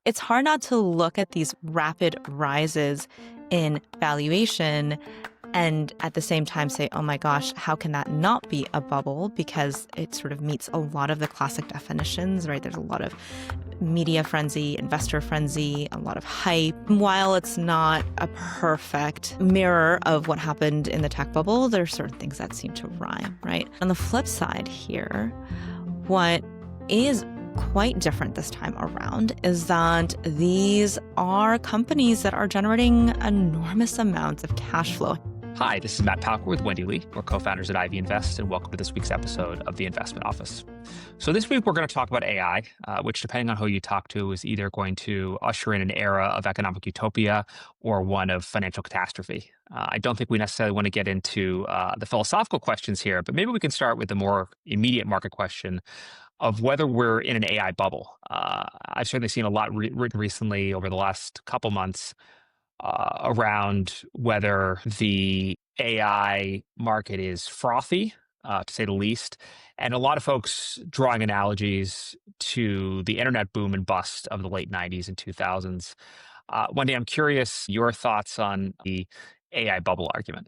it's hard not to look at these rapid rises in valuation and at the same time say, oh my gosh, how can that not be a bubble? Because it sort of meets a lot of the classic definitions, right? There's a lot of media frenzy, investor frenzy, a lot of hype. While it's not a perfect mirror of what happened in the tech bubble, there are certain things that seem to rhyme, right? On the flip side here, what is quite different this time around is that these are companies that are generating enormous amounts of cash flow. Hi, this is Matt Palker with Wendy Lee. We're co-founders at Ivy Invest, and welcome to this week's episode of The Investment Office. So this week, we're going to talk about AI, which, depending on who you talk to, is either going to usher in an era of economic utopia or one of financial catastrophe. I don't think we necessarily want to get into the philosophical questions here, but maybe we can start with the more immediate market question of whether we're in an AI bubble. I've certainly seen a lot written recently over the last couple months around whether the AI market is frothy, to say the least, and a lot of folks drawing analogies to the internet boom and bust of the late 90s and 2000s. Wendy, I'm curious your thoughts on the AI bubble argument.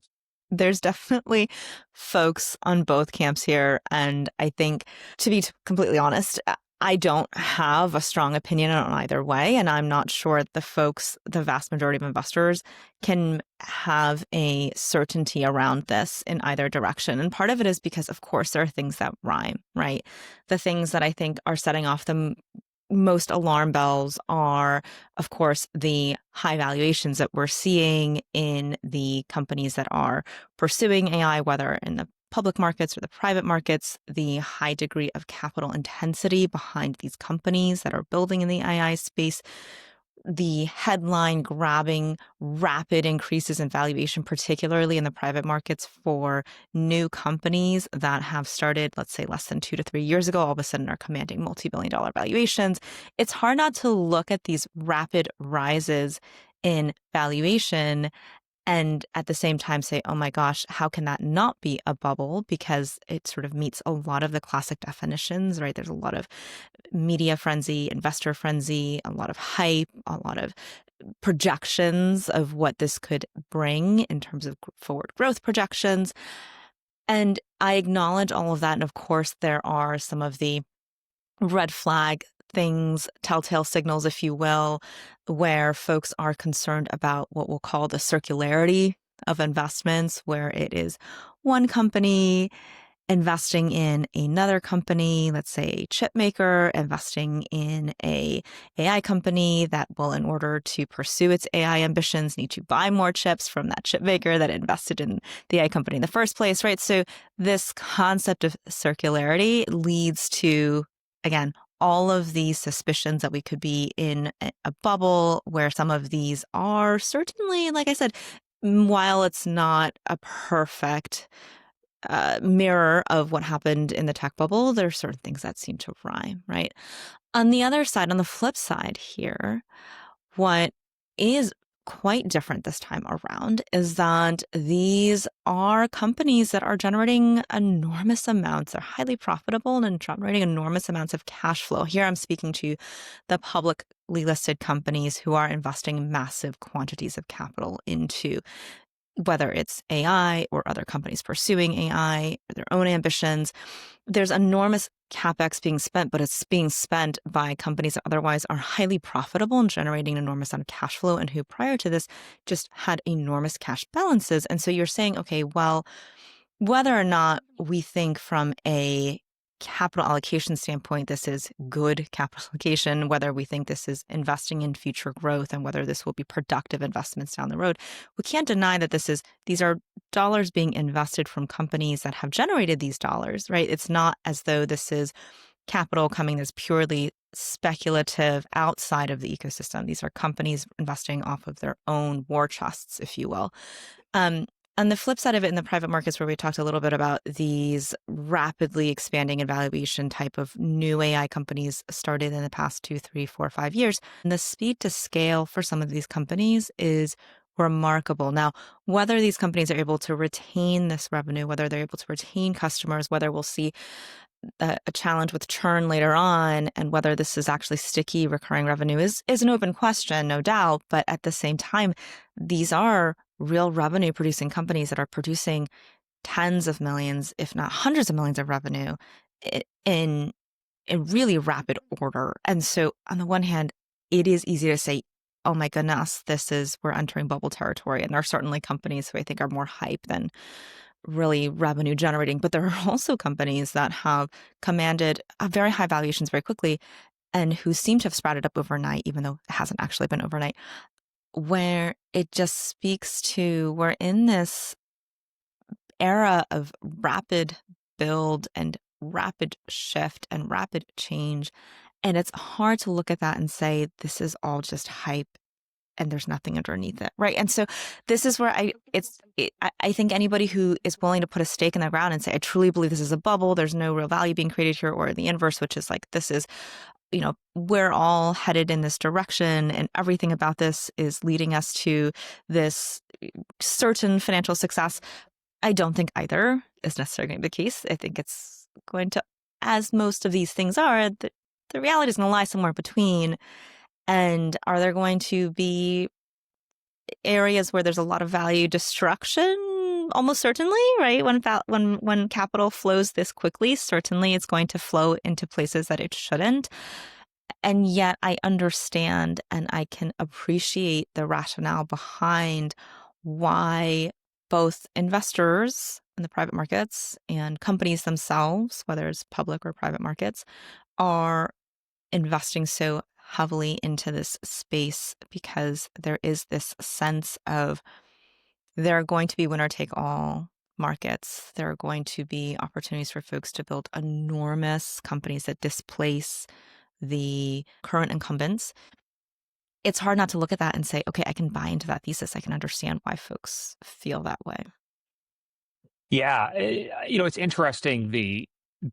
There's definitely folks on both camps here. And I think, to be completely honest, I don't have a strong opinion on either way. And I'm not sure the vast majority of investors, can have a certainty around this in either direction. And part of it is because, of course, there are things that rhyme, right? The things that I think are setting off the most alarm bells are, of course, the high valuations that we're seeing in the companies that are pursuing AI, whether in the public markets or the private markets, the high degree of capital intensity behind these companies that are building in the AI space, the headline grabbing rapid increases in valuation, particularly in the private markets for new companies that have started, let's say, less than 2 to 3 years ago, all of a sudden are commanding multi-billion-dollar valuations. It's hard not to look at these rapid rises in valuation and at the same time say, oh my gosh, how can that not be a bubble? Because it sort of meets a lot of the classic definitions, right? There's a lot of media frenzy, investor frenzy, a lot of hype, a lot of projections of what this could bring in terms of forward growth projections. And I acknowledge all of that. And of course, there are some of the red flag things, telltale signals, if you will, where folks are concerned about what we'll call the circularity of investments, where it is one company investing in another company, let's say a chip maker investing in a AI company that will, in order to pursue its AI ambitions, need to buy more chips from that chip maker that invested in the AI company in the first place, right? So this concept of circularity leads to, again, all of these suspicions that we could be in a bubble where some of these are certainly, like I said, while it's not a perfect mirror of what happened in the tech bubble, there are certain things that seem to rhyme, right? On the other side, on the flip side here, what is quite different this time around is that these are companies that are generating enormous amounts, they're highly profitable and generating enormous amounts of cash flow. Here I'm speaking to the publicly listed companies who are investing massive quantities of capital into whether it's AI or other companies pursuing AI or their own ambitions. There's enormous CapEx being spent, but it's being spent by companies that otherwise are highly profitable and generating an enormous amount of cash flow and who prior to this just had enormous cash balances. And so you're saying, okay, well, whether or not we think from a capital allocation standpoint, this is good capital allocation, whether we think this is investing in future growth and whether this will be productive investments down the road, we can't deny that these are dollars being invested from companies that have generated these dollars, right? It's not as though this is capital coming that's purely speculative outside of the ecosystem. These are companies investing off of their own war chests, if you will. On the flip side of it, in the private markets, where we talked a little bit about these rapidly expanding and valuation type of new AI companies started in the past 2, 3, 4, 5 years, and the speed to scale for some of these companies is remarkable. Now, whether these companies are able to retain this revenue, whether they're able to retain customers, whether we'll see a challenge with churn later on, and whether this is actually sticky recurring revenue is an open question, no doubt. But at the same time, these are real revenue producing companies that are producing tens of millions, if not hundreds of millions of revenue in really rapid order. And so on the one hand, it is easy to say, oh my goodness, we're entering bubble territory. And there are certainly companies who I think are more hype than really revenue generating. But there are also companies that have commanded very high valuations very quickly and who seem to have sprouted up overnight, even though it hasn't actually been overnight, where it just speaks to we're in this era of rapid build and rapid shift and rapid change. And it's hard to look at that and say, this is all just hype and there's nothing underneath it. Right. And so this is where I think anybody who is willing to put a stake in the ground and say, I truly believe this is a bubble, there's no real value being created here, or the inverse, which is like, this is, we're all headed in this direction and everything about this is leading us to this certain financial success. I don't think either is necessarily the case. I think it's going to, as most of these things are, the reality is going to lie somewhere between. And are there going to be areas where there's a lot of value destruction? Almost certainly, right? When capital flows this quickly, certainly it's going to flow into places that it shouldn't. And yet I understand and I can appreciate the rationale behind why both investors in the private markets and companies themselves, whether it's public or private markets, are investing so heavily into this space, because there is this sense of there are going to be winner take all markets. There are going to be opportunities for folks to build enormous companies that displace the current incumbents. It's hard not to look at that and say, okay, I can buy into that thesis. I can understand why folks feel that way. Yeah, it's interesting,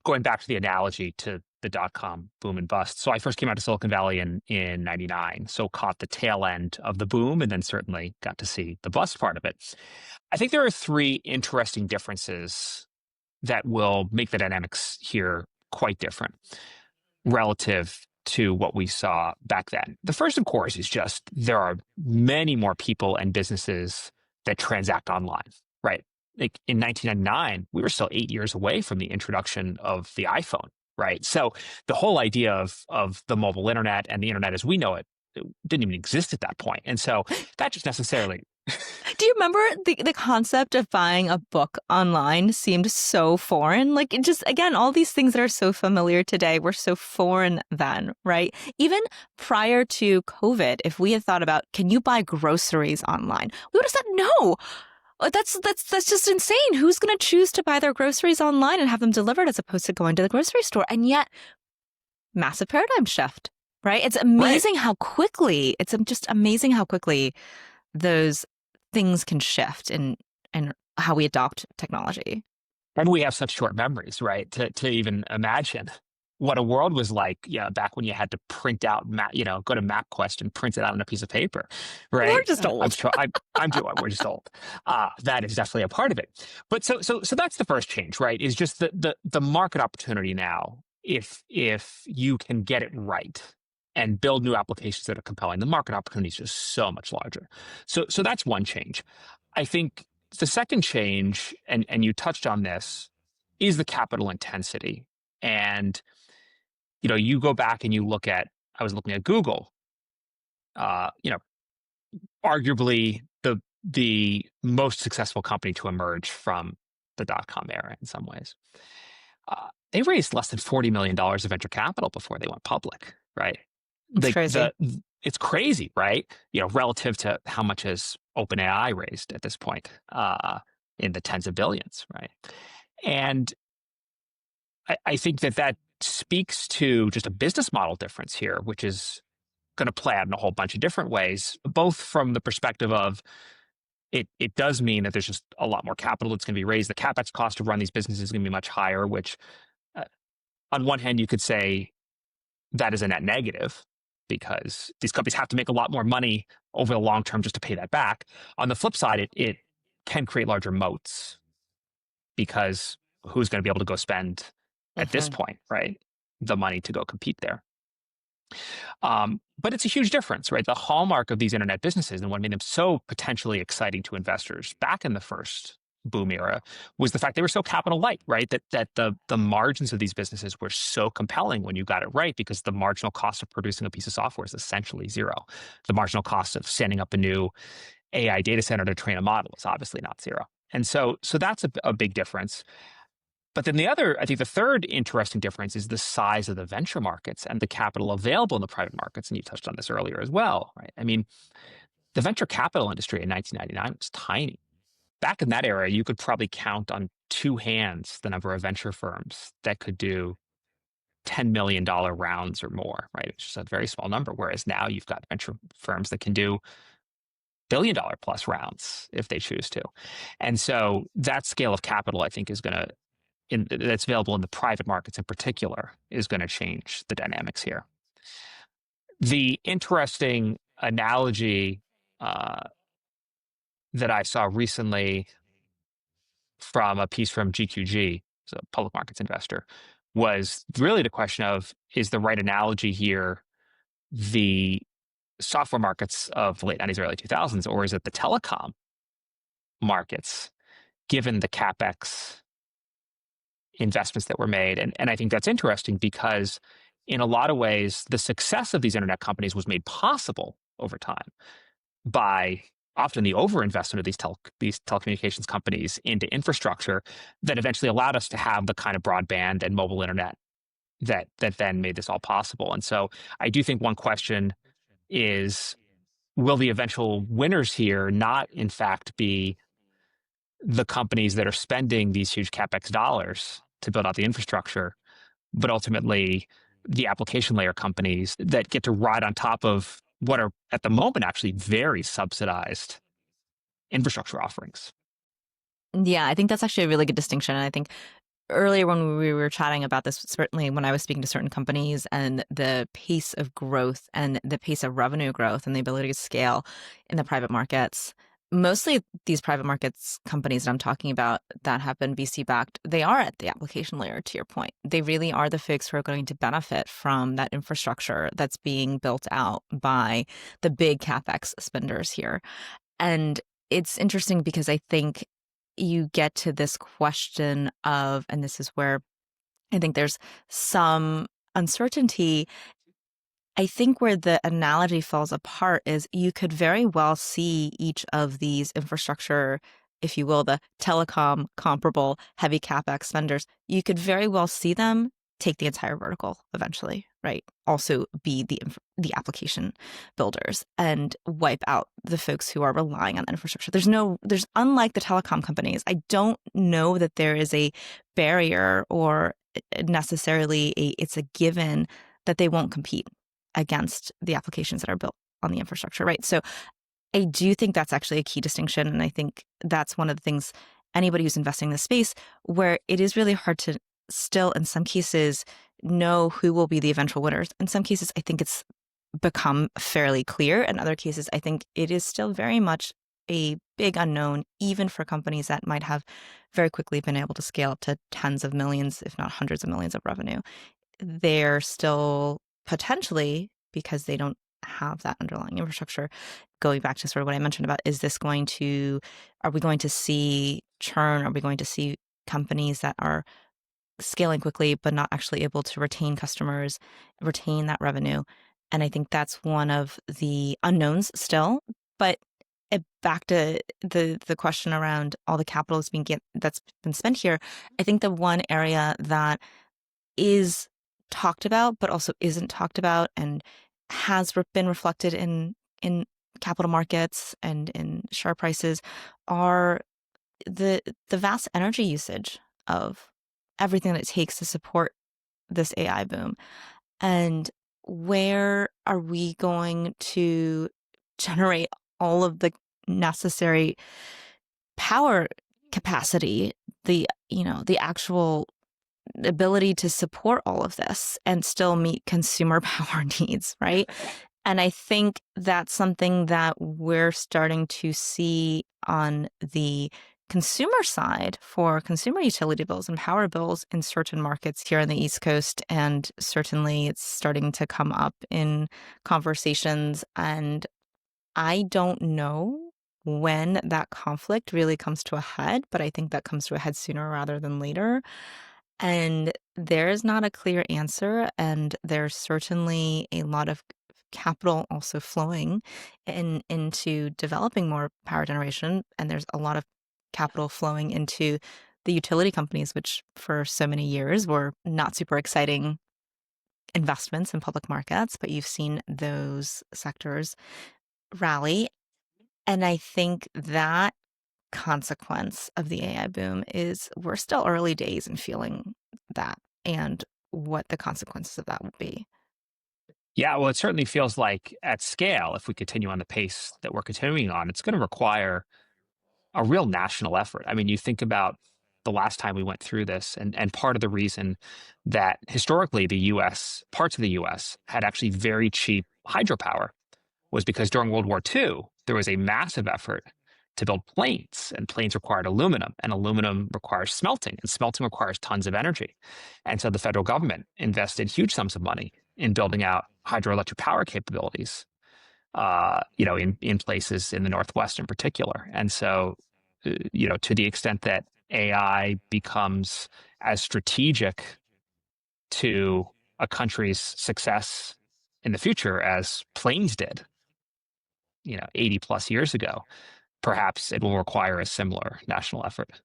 going back to the analogy to the dot-com boom and bust. So I first came out to Silicon Valley in 99, so caught the tail end of the boom and then certainly got to see the bust part of it. I think there are three interesting differences that will make the dynamics here quite different relative to what we saw back then. The first, of course, is just there are many more people and businesses that transact online, right? Like in 1999, we were still 8 years away from the introduction of the iPhone, right? So the whole idea of the mobile internet and the internet as we know it didn't even exist at that point. And so that just necessarily Do you remember the concept of buying a book online seemed so foreign? Like, it just, again, all these things that are so familiar today were so foreign then, right? Even prior to COVID, if we had thought about, can you buy groceries online? We would have said no. That's just insane. Who's going to choose to buy their groceries online and have them delivered as opposed to going to the grocery store? And yet, massive paradigm shift, right? It's amazing how quickly, it's just amazing how quickly those things can shift in how we adopt technology. And we have such short memories, right? To even imagine what a world was like, back when you had to print out, go to MapQuest and print it out on a piece of paper, right? We're just old. I'm sure I'm too old. We're just old. That is definitely a part of it. But so that's the first change, right? Is just the market opportunity now. If you can get it right and build new applications that are compelling, the market opportunity is just so much larger. So that's one change. I think the second change, and you touched on this, is the capital intensity. And you go back and you look at, I was looking at Google, arguably the most successful company to emerge from the dot-com era in some ways. They raised less than $40 million of venture capital before they went public, right? It's crazy. It's crazy, right? Relative to how much has OpenAI raised at this point, in the tens of billions, right? And I think that speaks to just a business model difference here, which is going to play out in a whole bunch of different ways, both from the perspective of it does mean that there's just a lot more capital that's going to be raised. The CapEx cost to run these businesses is going to be much higher, which on one hand, you could say that is a net negative because these companies have to make a lot more money over the long term just to pay that back. On the flip side, it can create larger moats because who's going to be able to go spend at this point, right? The money to go compete there. But it's a huge difference, right? The hallmark of these internet businesses and what made them so potentially exciting to investors back in the first boom era was the fact they were so capital light, right? That the margins of these businesses were so compelling when you got it right, because the marginal cost of producing a piece of software is essentially zero. The marginal cost of setting up a new AI data center to train a model is obviously not zero. And so that's a big difference. But then I think the third interesting difference is the size of the venture markets and the capital available in the private markets. And you touched on this earlier as well, right? I mean, the venture capital industry in 1999 was tiny. Back in that era, you could probably count on two hands the number of venture firms that could do $10 million rounds or more, right? It's just a very small number. Whereas now you've got venture firms that can do $1 billion plus rounds if they choose to. And so that scale of capital, I think, is going to that's available in the private markets in particular is going to change the dynamics here. The interesting analogy that I saw recently from a piece from GQG, so a public markets investor, was really the question of, is the right analogy here the software markets of the late 90s, early 2000s, or is it the telecom markets, given the CapEx investments that were made? And I think that's interesting because in a lot of ways, the success of these internet companies was made possible over time by often the overinvestment of these telecommunications companies into infrastructure that eventually allowed us to have the kind of broadband and mobile internet that then made this all possible. And so I do think one question is, will the eventual winners here not in fact be the companies that are spending these huge CapEx dollars to build out the infrastructure, but ultimately the application layer companies that get to ride on top of what are at the moment actually very subsidized infrastructure offerings? Yeah, I think that's actually a really good distinction. And I think earlier when we were chatting about this, certainly when I was speaking to certain companies and the pace of growth and the pace of revenue growth and the ability to scale in the private markets, mostly these private markets companies that I'm talking about that have been VC backed, they are at the application layer, to your point. They really are the folks who are going to benefit from that infrastructure that's being built out by the big CapEx spenders here. And it's interesting because I think you get to this question of, and this is where I think there's some uncertainty. I think where the analogy falls apart is you could very well see each of these infrastructure, if you will, the telecom comparable heavy CapEx vendors, you could very well see them take the entire vertical eventually, right? Also be the application builders and wipe out the folks who are relying on the infrastructure. There's unlike the telecom companies, I don't know that there is a barrier or necessarily it's a given that they won't compete against the applications that are built on the infrastructure, right? So I do think that's actually a key distinction. And I think that's one of the things anybody who's investing in this space where it is really hard to still, in some cases, know who will be the eventual winners. In some cases, I think it's become fairly clear. In other cases, I think it is still very much a big unknown, even for companies that might have very quickly been able to scale up to tens of millions, if not hundreds of millions of revenue. They're still potentially, because they don't have that underlying infrastructure, going back to sort of what I mentioned about, are we going to see churn? Are we going to see companies that are scaling quickly, but not actually able to retain customers, retain that revenue? And I think that's one of the unknowns still. But back to the question around all the capital that's been spent here, I think the one area that is talked about, but also isn't talked about and has been reflected in capital markets and in share prices are the vast energy usage of everything that it takes to support this AI boom. And where are we going to generate all of the necessary power capacity, the actual ability to support all of this and still meet consumer power needs, right? And I think that's something that we're starting to see on the consumer side, for consumer utility bills and power bills in certain markets here on the East Coast, and certainly it's starting to come up in conversations. And I don't know when that conflict really comes to a head, but I think that comes to a head sooner rather than later. And there's not a clear answer, and there's certainly a lot of capital also flowing into developing more power generation, and there's a lot of capital flowing into the utility companies, which for so many years were not super exciting investments in public markets, but you've seen those sectors rally. And I think that consequence of the AI boom is we're still early days in feeling that and what the consequences of that will be. Yeah, well, it certainly feels like at scale, if we continue on the pace that we're continuing on, it's going to require a real national effort. I mean, you think about the last time we went through this, and part of the reason that historically the US, parts of the US, had actually very cheap hydropower was because during World War II, there was a massive effort to build planes, and planes required aluminum, and aluminum requires smelting, and smelting requires tons of energy. And so the federal government invested huge sums of money in building out hydroelectric power capabilities, in places in the Northwest in particular. And so, to the extent that AI becomes as strategic to a country's success in the future as planes did, 80 plus years ago, perhaps it will require a similar national effort.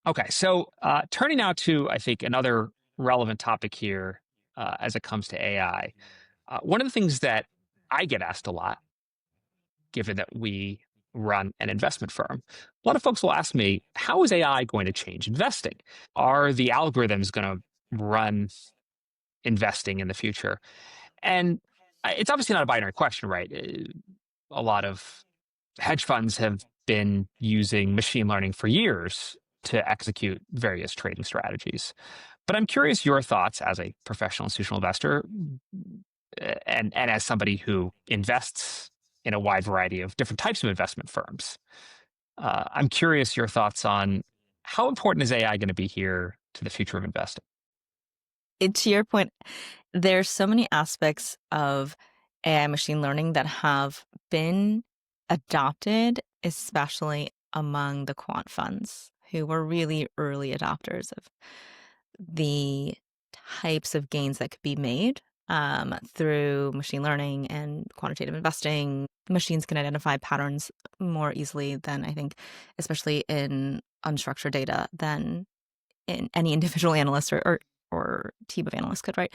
Okay, so turning now to, I think, another relevant topic here as it comes to AI. One of the things that I get asked a lot, given that we run an investment firm, a lot of folks will ask me, how is AI going to change investing? Are the algorithms going to run investing in the future? And it's obviously not a binary question, right? A lot of hedge funds have been using machine learning for years to execute various trading strategies. But I'm curious your thoughts as a professional institutional investor, and as somebody who invests in a wide variety of different types of investment firms. I'm curious your thoughts on how important is AI going to be here to the future of investing? To your point, there's so many aspects of AI machine learning that have been adopted, especially among the quant funds who were really early adopters of the types of gains that could be made through machine learning and quantitative investing. Machines can identify patterns more easily than I think, especially in unstructured data, than in any individual analyst or team of analysts could, right?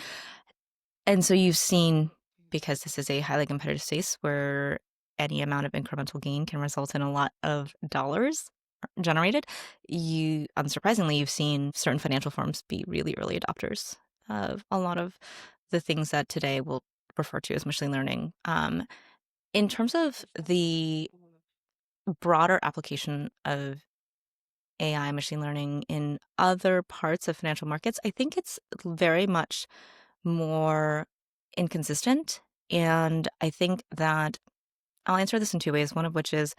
And so you've seen, because this is a highly competitive space where any amount of incremental gain can result in a lot of dollars generated, unsurprisingly, you've seen certain financial firms be really early adopters of a lot of the things that today we'll refer to as machine learning. In terms of the broader application of AI machine learning in other parts of financial markets, I think it's very much more inconsistent. And I think that I'll answer this in two ways, one of which is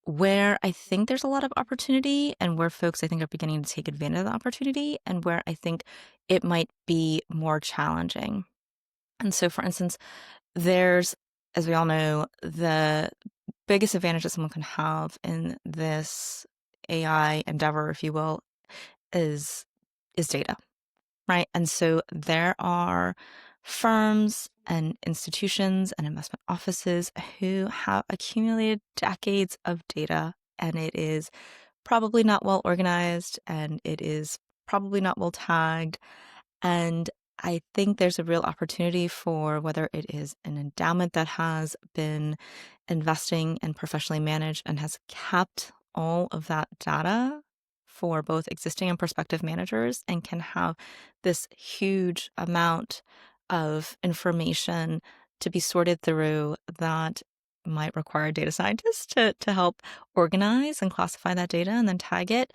where I think there's a lot of opportunity and where folks I think are beginning to take advantage of the opportunity, and where I think it might be more challenging. And so, for instance, there's, as we all know, the biggest advantage that someone can have in this AI endeavor, if you will, is data, right? And so there are firms and institutions and investment offices who have accumulated decades of data, and it is probably not well organized, and it is probably not well tagged. And I think there's a real opportunity for whether it is an endowment that has been investing and professionally managed and has kept all of that data for both existing and prospective managers and can have this huge amount of information to be sorted through that might require data scientists to help organize and classify that data and then tag it.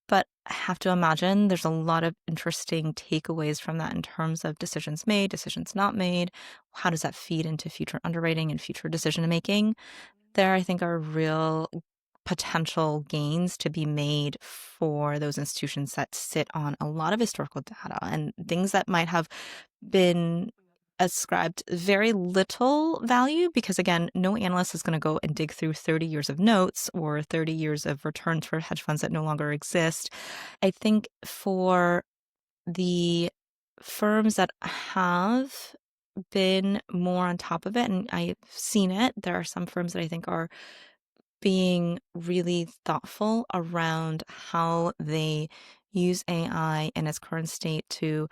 But I have to imagine there's a lot of interesting takeaways from that in terms of decisions made, decisions not made. How does that feed into future underwriting and future decision making? There, I think, are real potential gains to be made for those institutions that sit on a lot of historical data and things that might have been ascribed very little value because, again, no analyst is going to go and dig through 30 years of notes or 30 years of returns for hedge funds that no longer exist. I think for the firms that have been more on top of it, and I've seen it, there are some firms that I think are being really thoughtful around how they use AI in its current state to,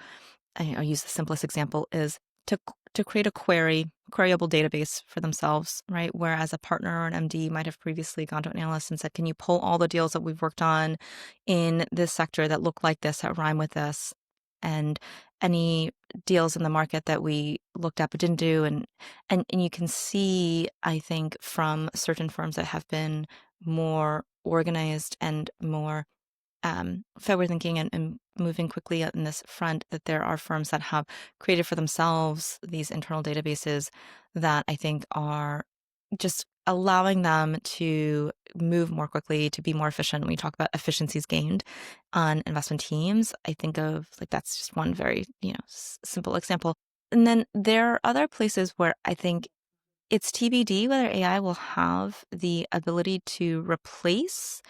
I'll use the simplest example, is to create a queryable database for themselves, right? Whereas a partner or an MD might have previously gone to an analyst and said, can you pull all the deals that we've worked on in this sector that look like this, that rhyme with this? And any deals in the market that we looked at but didn't do. And you can see, I think, from certain firms that have been more organized and more forward thinking and moving quickly in this front, that there are firms that have created for themselves these internal databases that I think are just allowing them to move more quickly, to be more efficient. When we talk about efficiencies gained on investment teams, I think of like that's just one very, simple example. And then there are other places where I think it's TBD whether AI will have the ability to replace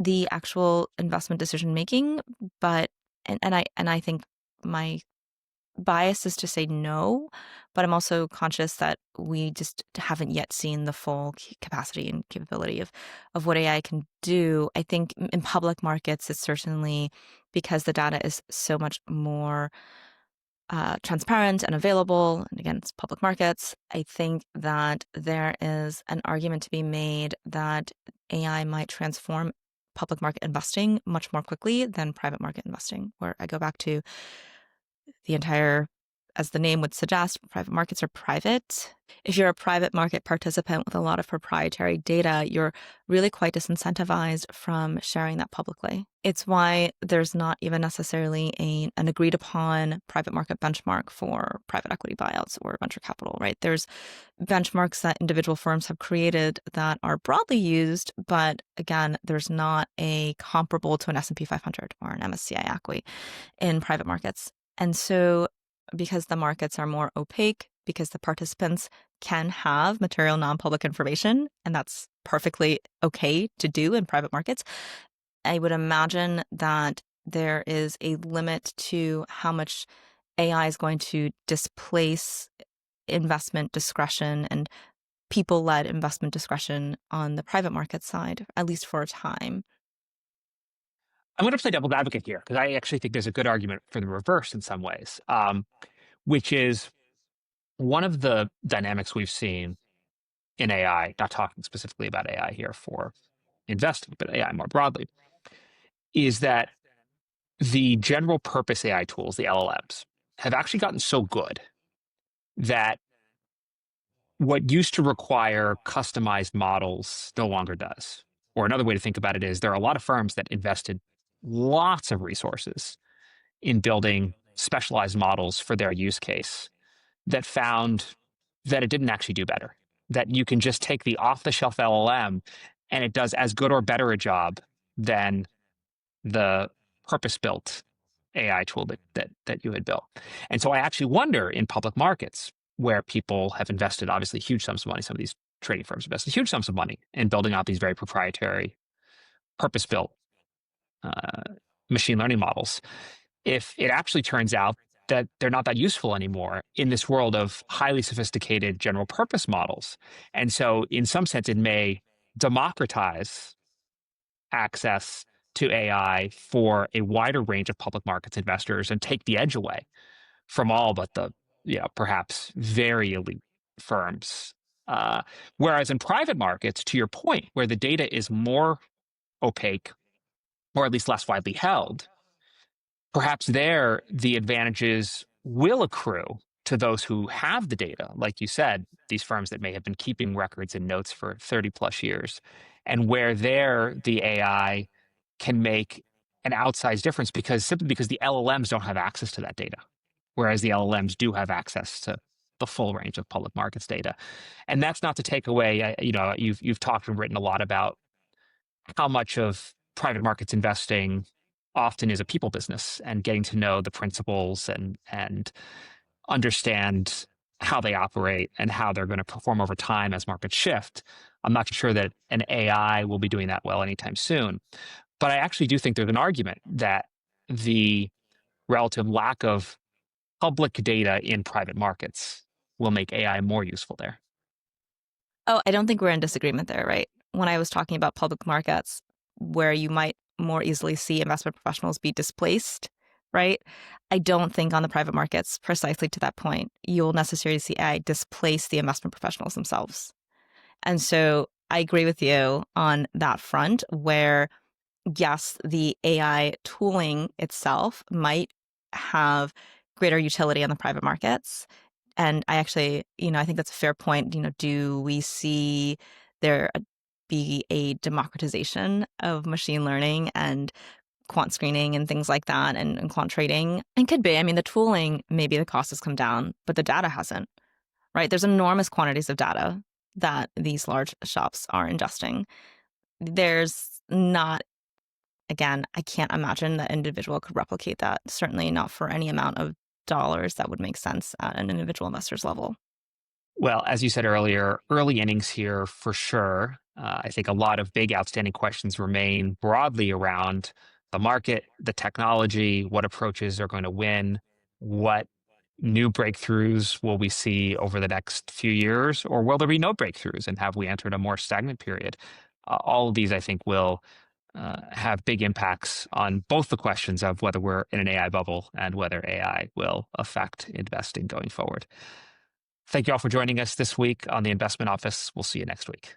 the actual investment decision making, but and I think my bias is to say no, but I'm also conscious that we just haven't yet seen the full capacity and capability of what AI can do. I think in public markets, it's certainly because the data is so much more transparent and available. And again, it's public markets. I think that there is an argument to be made that AI might transform public market investing much more quickly than private market investing, where I go back to the entire, as the name would suggest, private markets are private. If you're a private market participant with a lot of proprietary data, you're really quite disincentivized from sharing that publicly. It's why there's not even necessarily an agreed upon private market benchmark for private equity buyouts or venture capital, right? There's benchmarks that individual firms have created that are broadly used, but again, there's not a comparable to an S&P 500 or an MSCI ACWI in private markets. And so because the markets are more opaque, because the participants can have material non-public information, and that's perfectly okay to do in private markets, I would imagine that there is a limit to how much AI is going to displace investment discretion and people-led investment discretion on the private market side, at least for a time. I'm going to play devil's advocate here because I actually think there's a good argument for the reverse in some ways, which is one of the dynamics we've seen in AI, not talking specifically about AI here for investing, but AI more broadly, is that the general purpose AI tools, the LLMs, have actually gotten so good that what used to require customized models no longer does. Or another way to think about it is there are a lot of firms that invested lots of resources in building specialized models for their use case that found that it didn't actually do better. That you can just take the off the shelf LLM and it does as good or better a job than the purpose built AI tool that you had built. And so I actually wonder in public markets where people have invested obviously huge sums of money, some of these trading firms invested huge sums of money in building out these very proprietary purpose built machine learning models. If it actually turns out that they're not that useful anymore in this world of highly sophisticated general purpose models. And so in some sense, it may democratize access to AI for a wider range of public markets investors and take the edge away from all but the, perhaps very elite firms. Whereas in private markets, to your point, where the data is more opaque or at least less widely held, perhaps there the advantages will accrue to those who have the data. Like you said, these firms that may have been keeping records and notes for 30 plus years, and where there the AI can make an outsized difference simply because the LLMs don't have access to that data, whereas the LLMs do have access to the full range of public markets data. And that's not to take away, you've talked and written a lot about how much of private markets investing often is a people business and getting to know the principles and understand how they operate and how they're going to perform over time as markets shift. I'm not sure that an AI will be doing that well anytime soon. But I actually do think there's an argument that the relative lack of public data in private markets will make AI more useful there. Oh, I don't think we're in disagreement there, right? When I was talking about public markets, where you might more easily see investment professionals be displaced, right? I don't think on the private markets, precisely to that point, you'll necessarily see AI displace the investment professionals themselves. And so I agree with you on that front, where yes, the AI tooling itself might have greater utility on the private markets. And I actually, I think that's a fair point. Do we see there be a democratization of machine learning and quant screening and things like that and quant trading? And could be. I mean, the tooling, maybe the cost has come down, but the data hasn't, right? There's enormous quantities of data that these large shops are ingesting. There's not, again, I can't imagine that individual could replicate that. Certainly not for any amount of dollars that would make sense at an individual investor's level. Well, as you said earlier, early innings here for sure. I think a lot of big outstanding questions remain broadly around the market, the technology, what approaches are going to win, what new breakthroughs will we see over the next few years, or will there be no breakthroughs and have we entered a more stagnant period? All of these, I think, will have big impacts on both the questions of whether we're in an AI bubble and whether AI will affect investing going forward. Thank you all for joining us this week on the Investment Office. We'll see you next week.